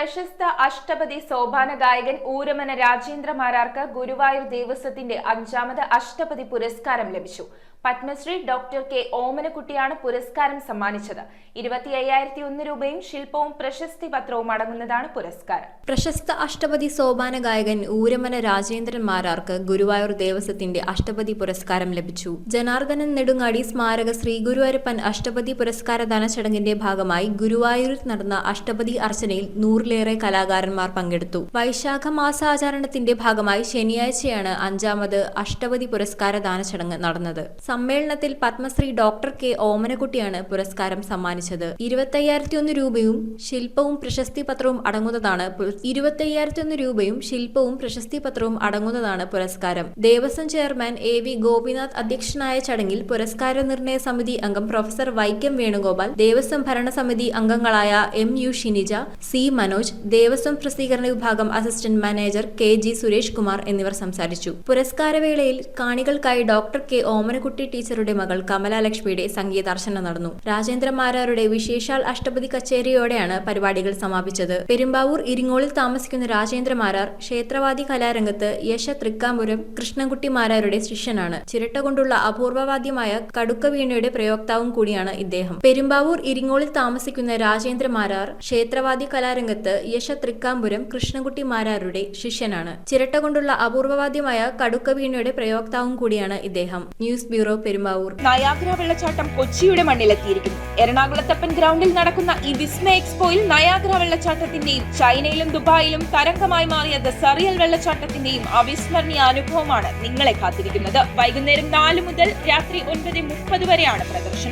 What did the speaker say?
പ്രശസ്ത അഷ്ടപതി സോപാന ഗായകൻ ഊരമന രാജേന്ദ്ര മാരാർക്ക് ഗുരുവായൂർ ദേവസ്വത്തിന്റെ 5ാമത് അഷ്ടപതി പുരസ്കാരം ലഭിച്ചു. പത്മശ്രീ ഡോക്ടർ കെ ഓമനക്കുട്ടിയാണ് പുരസ്കാരം സമ്മാനിച്ചത്. 25,001 രൂപയും ശില്പവും പ്രശസ്തി പത്രവും അടങ്ങുന്നതാണ് പുരസ്കാരം. പ്രശസ്ത അഷ്ടപതി സോപാന ഗായകൻ ഊരമന രാജേന്ദ്രൻ മാരാർക്ക് ഗുരുവായൂർ ദേവസ്വത്തിന്റെ അഷ്ടപതി പുരസ്കാരം ലഭിച്ചു. ജനാർദ്ദനൻ നെടുങ്ങാടി സ്മാരക ശ്രീ ഗുരുവായൂരപ്പൻ അഷ്ടപതി പുരസ്കാരദാന ചടങ്ങിന്റെ ഭാഗമായി ഗുരുവായൂരിൽ നടന്ന അഷ്ടപതി അർച്ചനയിൽ 100-ലേറെ കലാകാരന്മാർ പങ്കെടുത്തു. വൈശാഖ മാസാചരണത്തിന്റെ ഭാഗമായി ശനിയാഴ്ചയാണ് 5ാമത് അഷ്ടപതി പുരസ്കാരദാന ചടങ്ങ് നടന്നത്. സമ്മേളനത്തിൽ പത്മശ്രീ ഡോക്ടർ കെ ഓമനക്കുട്ടിയാണ് പുരസ്കാരം സമ്മാനിച്ചത്. 25,001 രൂപയും ശില്പവും പ്രശസ്തി പത്രവും അടങ്ങുന്നതാണ് പുരസ്കാരം. ദേവസ്വം ചെയർമാൻ AV ഗോപിനാഥ് അധ്യക്ഷനായ ചടങ്ങിൽ പുരസ്കാര നിർണയ സമിതി അംഗം പ്രൊഫസർ വൈക്കം വേണുഗോപാൽ, ദേവസ്വം ഭരണസമിതി അംഗങ്ങളായ MU ഷിനിജ, C മനോജ്, ദേവസ്വം പ്രസിദ്ധീകരണ വിഭാഗം assistant manager KG Suresh Kumar എന്നിവർ സംസാരിച്ചു. പുരസ്കാരവേളയിൽ കാണികൾക്കായി ഡോക്ടർ കെ ഓമനക്കുട്ടി ടീച്ചറുടെ മകൾ കമലാലക്ഷ്മിയുടെ സംഗീതാർച്ചന നടന്നു. രാജേന്ദ്ര മാരാരുടെ വിശേഷാൽ അഷ്ടപതി കച്ചേരിയോടെയാണ് പരിപാടികൾ സമാപിച്ചത്. പെരുമ്പാവൂർ ഇരിങ്ങോളിൽ താമസിക്കുന്ന രാജേന്ദ്ര മാരാർ ക്ഷേത്രവാദി കലാരംഗത്ത് യശ തൃക്കാംപുരം കൃഷ്ണൻകുട്ടി മാരാരുടെ ശിഷ്യനാണ്. ചിരട്ട കൊണ്ടുള്ള അപൂർവവാദ്യമായ കടുക്ക വീണയുടെ പ്രയോക്താവും കൂടിയാണ് ഇദ്ദേഹം. പെരുമ്പാവൂർ ഇരിങ്ങോളിൽ താമസിക്കുന്ന രാജേന്ദ്ര മാരാർ ക്ഷേത്രവാദി കലാരംഗത്ത് യശ തൃക്കാംപുരം കൃഷ്ണൻകുട്ടി മാരാരുടെ ശിഷ്യനാണ്. ചിരട്ട കൊണ്ടുള്ള അപൂർവവാദ്യമായ കടുക്ക വീണയുടെ പ്രയോക്താവും കൂടിയാണ് ഇദ്ദേഹം. News bureau, Perumbavoor. നയാഗ്ര വെള്ളച്ചാട്ടം കൊച്ചിയുടെ മണ്ണിലെത്തിയിരിക്കുന്നു. എറണാകുളത്തപ്പൻ ഗ്രൗണ്ടിൽ നടക്കുന്ന ഈ വിസ്മയ എക്സ്പോയിൽ നയാഗ്ര വെള്ളച്ചാട്ടത്തിന്റെയും ചൈനയിലും ദുബായിലും തരംഗമായി മാറിയ ദ സറിയൽ വെള്ളച്ചാട്ടത്തിന്റെയും അവിസ്മരണീയ അനുഭവമാണ് നിങ്ങളെ കാത്തിരിക്കുന്നത്. വൈകുന്നേരം 4 മുതൽ രാത്രി 9:30 വരെയാണ് പ്രദർശനം.